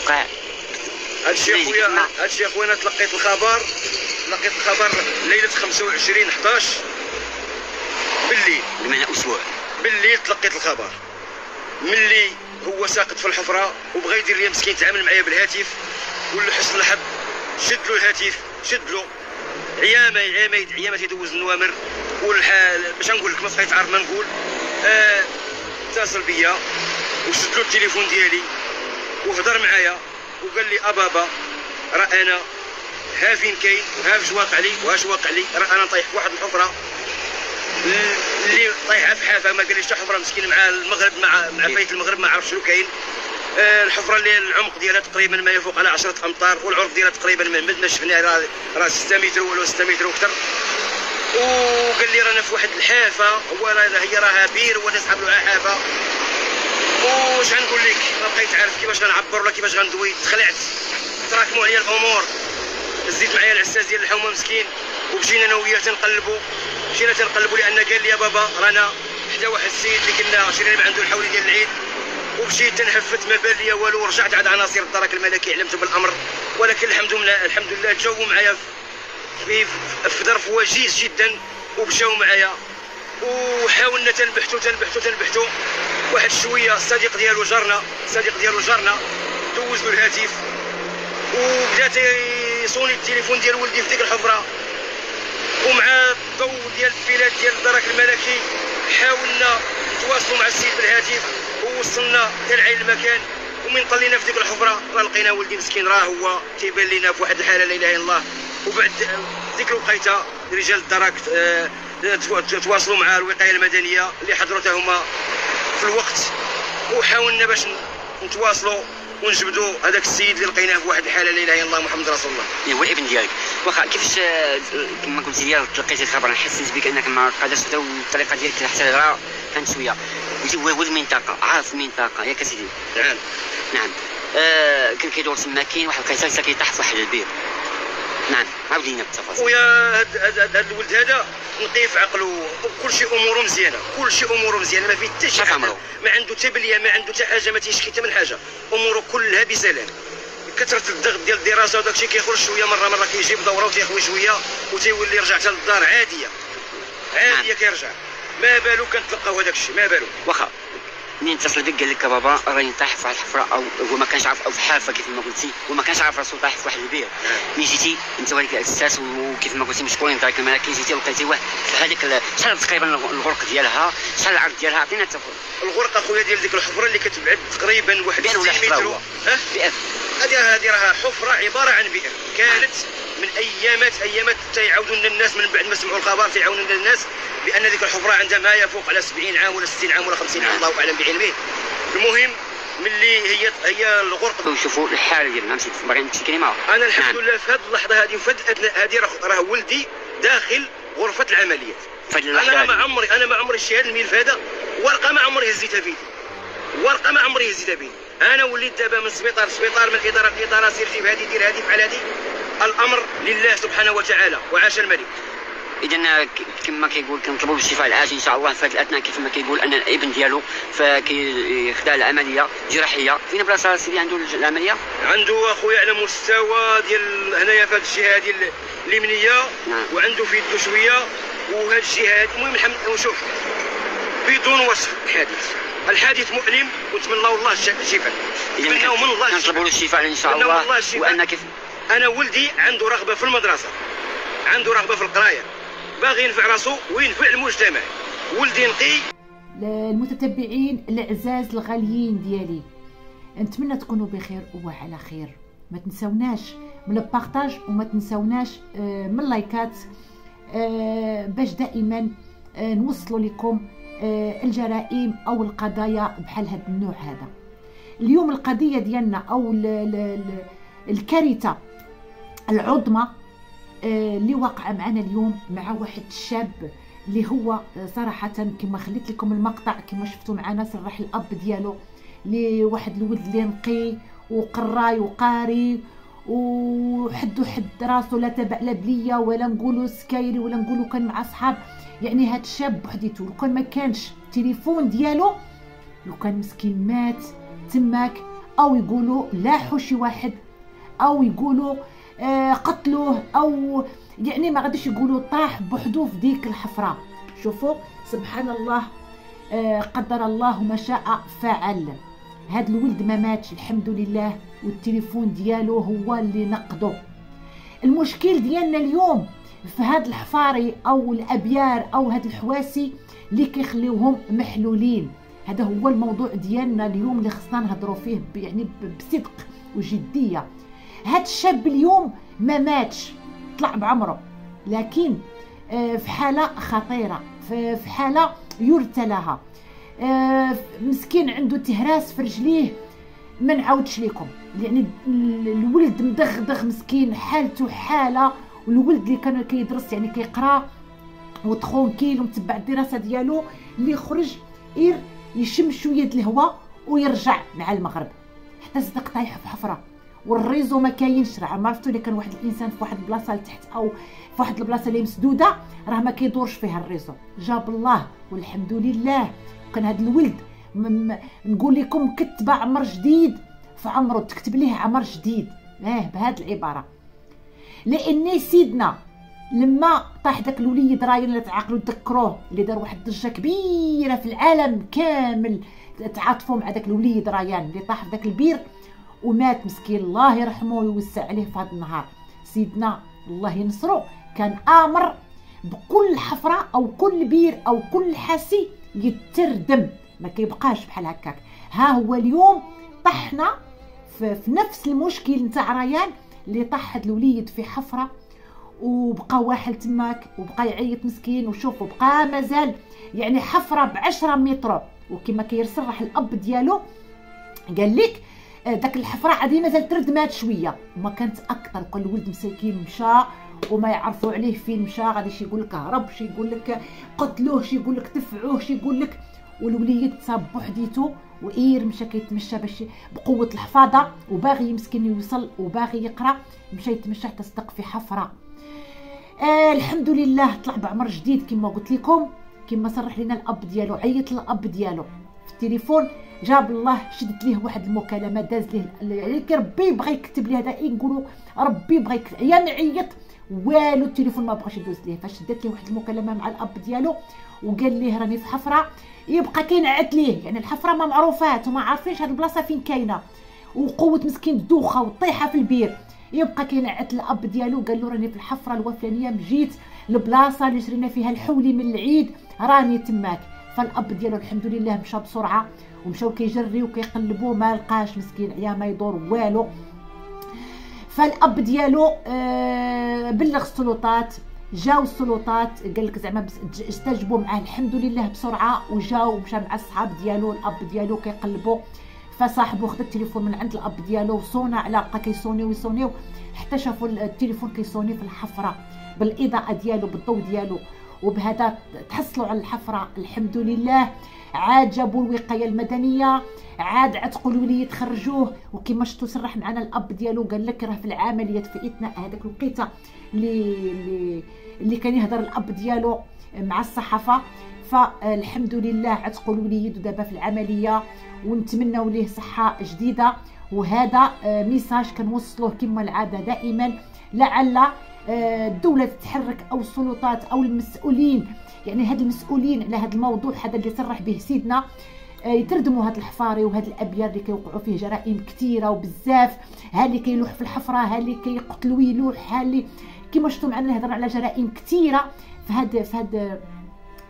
وقع. هادشي اخويا انا تلقيت الخبر ليله 25/11 بالليل، بمعنى اسبوع بالليل تلقيت الخبر. ملي هو ساقط في الحفره وبغى يدير لي مسكين، تعامل معايا بالهاتف، ولحسن الحظ شد له الهاتف، شد له عيامه تيدوز النوامر، والحال باش نقول لك ما بقيت عارف ما نقول. اتصل بيا وشد له التليفون ديالي وهضر معايا وقال لي ابابا راه انا ها فين كاين وها فاش واقع لي وهاش واقع لي، راه انا طايح في واحد الحفره اللي طايحه في حافه، ما قاليش حتى حفره مسكين مع المغرب، مع فايت المغرب ما عرف شنو كاين. الحفره اللي العمق ديالها تقريبا ما يفوق على 10 امتار، والعرض ديالها تقريبا ما شفناه راه 6 متر ولا 6 متر وكثر. وقال لي رانا في واحد الحافه، هو هي راها بير ولا تسحب له حافه. واش غنقول لك، ما بقيت عارف كيفاش غنعبر ولا كيفاش غندوي، تخلعت، تراكموا عليا الامور. زيد معايا العساس ديال الحومه مسكين، ومشينا انا وياه تنقلبوا لان قال لي يا بابا رانا حدا واحد السيد اللي كنا شرينا عنده الحولي ديال العيد، ومشيت تنهفت ما بان ليا والو، ورجعت عاد عناصر الدرك الملكي علمت بالامر. ولكن الحمد لله جاوا معايا في ظرف وجيز جدا، ومشاو معايا وحاولنا تنبحثوا. واحد شويه الصديق ديالو جارنا دوز له الهاتف، وبدا يصوني التليفون ديال ولدي في ديك الحفره، ومع الضوء ديال الفيلات ديال الدرك الملكي حاولنا نتواصلوا مع السيد بالهاتف، ووصلنا حتى لعين المكان. ومن طلينا في ديك الحفره راه لقينا ولدي مسكين، راه هو تيبان لينا في واحد الحاله لا اله الا الله. وبعد ديك الوقيته رجال الدرك تواصلوا مع الوقايه المدنيه اللي حضروا حتى هما في الوقت، وحاولنا باش نتواصلوا ونجبدوا هذاك السيد اللي لقيناه في واحد الحاله لا اله الا الله محمد رسول الله. هو الابن ديالك، واخا كيفاش كما قلتي لي تلقيتي الخبر، حسيت بك انك ما قادرش تبدا، والطريقه ديالك حتى الهضره كانت شويه هو المنطقه، عارف المنطقه ياك اسيدي؟ نعم. كان كيدور تما كاين واحد القيصر كيطيح في واحد البير. نعم، عاود لينا بالتفاصيل. خويا هذا الولد هذا نقي في عقله، كل شيء اموره مزيانه، ما فيه حتى شي حاجه، ما عنده تبليه، ما عنده حتى حاجه، ما تيشكي حتى من حاجه، اموره كلها بسلام. كثره الضغط ديال الدراسه وداك الشيء كيخرج شويه، مره كيجيب دوره وتيخوي شويه وتيولي يرجع حتى للدار عاديه كيرجع. ما بالو كنتلقاو هذاك الشيء، ما بالو. واخا منين اتصل بك قال لك بابا راني طايح في واحد الحفره، او هو ما كانش عارف، او في حافه كيف ما قلتي، وما كانش عارف راسو طايح في واحد البير. ملي جيتي انت وليك الاساس، وكيف ما قلتي مشكورين دارك الملكي، جيتي لقيتي واحد في هذيك شحال تقريبا الغرق ديالها، شحال العرض ديالها؟ عطينا التفاصيل. الغرقه خويا ديال ديك الحفره اللي كتبعد تقريبا واحد 60 متر. بئر. هذه راها حفره عباره عن بئر، كانت من ايامات تيعاودوا لنا الناس من بعد ما سمعوا الخبر، تيعاودوا لنا الناس بان ديك الحفره عندها ما يفوق على 70 عام ولا 60 عام ولا 50 عام، الله اعلم بعلمه. المهم ملي هي الغرقه، وشوفوا الحاله ديالنا، مشيت باغي نمشي كلمه. انا الحمد لله في هذه اللحظه هذه وفي هذه راه ولدي داخل غرفه العمليات. انا ما عمري شي هذا الملف هذا، ورقه ما عمري هزيتها بيدي، انا وليت دابا من سبيطار من اداره لاداره، سير جيب هذه دير هذه فعل هذه، الامر لله سبحانه وتعالى وعاش الملك. اذا كما كيقول كنطلبوا بالشفاء العاجل ان شاء الله في هذه الاثناء، كيف ما كيقول ان الابن ديالو فكيخدا العمليه جراحيه. فين بلاصه سيدي عنده العمليه؟ عنده اخويا على مستوى ديال هنايا في هذا الجهه ديال اليمنيه. نعم. وعنده في يده شويه، وهذه الجهه هذه المهم الحمد لله. وشوف بدون وصف الحادث مؤلم، ونتمنوا الله الشفاء، نتمنوا من الله الشفاء، نطلبوا له الشفاء ان شاء الله. وان كيف انا ولدي عنده رغبه في المدرسه، عنده رغبه في القرايه، باغي ينفع راسو وينفع المجتمع. ولدي نقي. المتتبعين الاعزاز الغاليين ديالي، نتمنى تكونوا بخير وعلى خير. ما تنساوناش من البارطاج، وما تنساوناش من اللايكات، باش دائما نوصلوا لكم الجرائم او القضايا بحال هذا النوع هذا. اليوم القضيه ديالنا او الكارثه العظمى اللي واقعه معنا اليوم مع واحد الشاب اللي هو صراحه كما خليت لكم المقطع كما شفتوا معنا، صرح الاب ديالو لواحد الولد اللي نقي وقراي وقاري وحدو حد راسو، لا تبع لا بليه ولا نقولوا سكايري ولا نقولوا كان مع صحاب. يعني هاد الشاب بوحديتو، لو كان ما كانش التليفون ديالو، لو كان مسكين مات تماك، او يقولوا لاحوا شي واحد، او يقولوا قتلوه، او يعني ما غاديش يقولوا طاح بوحدو في ديك الحفره. شوفوا سبحان الله، قدر الله ما شاء فعل. هاد الولد ما ماتش الحمد لله، والتليفون ديالو هو اللي نقضو. المشكل ديالنا اليوم في هاد الحفاري او الابيار او هاد الحواسي اللي كيخليوهم محلولين. هذا هو الموضوع ديالنا اليوم اللي خصنا نهضروا فيه يعني بصدق وجديه. هاد الشاب اليوم ما ماتش، طلع بعمره، لكن في حاله خطيره، في حاله يرثى لها. مسكين عنده تهراس في رجليه ما نعاودش لكم، يعني الولد مدغدغ مسكين، حالته حاله. والولد اللي كان كيدرس يعني كيقرا وترونكيل ومتبع الدراسه ديالو، اللي يخرج يشم شويه د الهواء ويرجع مع المغرب، حتى صدق طايح في حفره. والريزو ما كاينش، راه ما عرفتوا اللي كان واحد الانسان في واحد البلاصه لتحت او في واحد البلاصه اللي مسدوده راه ما كيدورش فيها الريزو. جاب الله والحمد لله. كان هذا الولد نقول لكم كتب عمر جديد في عمره، تكتب ليه عمر جديد بهذه العباره. لان سيدنا لما طاح داك الوليد راين اللي تعقلوا تذكروه، اللي دار واحد الضجه كبيره في العالم كامل، تعاطفوا مع داك الوليد ريان اللي طاح في داك البير ومات مسكين، الله يرحمه ويوسع عليه في هذا النهار. سيدنا الله ينصرو كان امر بكل حفره او كل بير او كل حاسي يتردم، ما كيبقاش بحال هكاك. ها هو اليوم طحنا في نفس المشكل نتاع ريان اللي طاح هاد الوليد في حفره وبقى واحد تماك وبقى يعيط مسكين. وشوفوا بقى مازال يعني حفره ب10 متر، وكما كيرسل راح الاب ديالو قال لك داك الحفره عادي مازال تردمات شويه وما كانت اكثر. وكان الولد مسكين مشى وما يعرفوا عليه فين مشى، غادي شي يقول لك هرب، شي يقول لك قتلوه، شي يقول لك دفعوه، شي يقول لك. والوليد تصاب بوحديته مشى كيتمشى باش بقوه الحفاظه وباغي مسكين يوصل وباغي يقرا، مشى يتمشى حتى صدق في حفره. الحمد لله طلع بعمر جديد كما قلت لكم، كما صرح لنا الاب ديالو. عيط للاب ديالو في التليفون، جاب الله شدت ليه واحد المكالمه، داز ليه يعني ربي بغى يكتب ليه هذا، نقولوا ربي بغى يكتب، يا نعيط والو التليفون ما بغاش يدوز ليه. فشدت ليه واحد المكالمه مع الاب ديالو وقال ليه راني في حفره، يبقى كينعت ليه. يعني الحفره ما معروفات وما عارفينش هاد البلاصه فين كاينه، وقوه مسكين الدوخه وطيحه في البير. يبقى كينعت الاب ديالو قال له راني في الحفره الوفلانيه، مجيت البلاصه اللي شرينا فيها الحولي من العيد، راني تماك. فالاب ديالو الحمد لله مشى بسرعه ومشاو كيجريو كيقلبوه، ما لقاش مسكين عيا ما يدور والو. فالاب ديالو بلغ السلطات، جاو السلطات قال لك زعما استجبوا معاه الحمد لله بسرعه، وجاو ومشى مع الصحاب ديالو. الاب ديالو كيقلبوا، فصاحبو خد التليفون من عند الاب ديالو وصونا على بقى كيصونيو حتى شافوا التليفون كيصوني في الحفره بالاضاءه ديالو بالضوء ديالو، وبهذا تحصلوا على الحفره الحمد لله. عاد جابوا الوقايه المدنيه، عاد عتقوا الوليد خرجوه. وكما شفتوا صرح معنا الاب ديالو قال لك راه في العمليات في اثناء هذاك الوقيته اللي كان يهضر الاب ديالو مع الصحافه، فالحمد لله عتقوا الوليد ودابا في العمليه، ونتمنوا ليه صحه جديده. وهذا ميساج كنوصلوه كما العاده دائما، لعل الدوله تتحرك او السلطات او المسؤولين، يعني هاد المسؤولين على هذا الموضوع هذا اللي صرح به سيدنا، يتردموا هاد الحفاري وهاد الابيار اللي كيوقعوا فيه جرائم كثيره وبزاف. ها اللي كيلوح في الحفره، ها اللي كيقتل ويلوح، ها اللي كما شفتوا معنا نهضر على جرائم كثيره في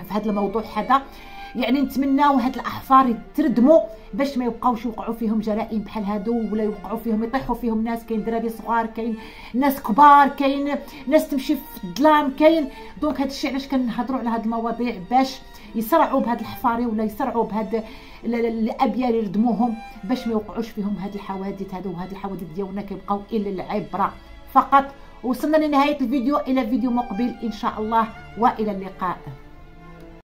هاد الموضوع هذا. يعني نتمناو هاد الاحفار يتردموا باش ما يبقاوش يوقعوا فيهم جرائم بحال هادو، ولا يوقعوا فيهم يطيحوا فيهم ناس. كاين دراري صغار، كاين ناس كبار، كاين ناس تمشي في الظلام، كاين دونك هاد الشيء علاش كنهضروا على هاد المواضيع، باش يسرعوا بهاد الحفاري ولا يسرعوا بهاد الابيار يردموهم باش ما يوقعوش فيهم هاد الحوادث هادو. وهاد الحوادث ديالنا كيبقاو الا العبره فقط. وصلنا لنهايه الفيديو، الى فيديو مقبل ان شاء الله، والى اللقاء.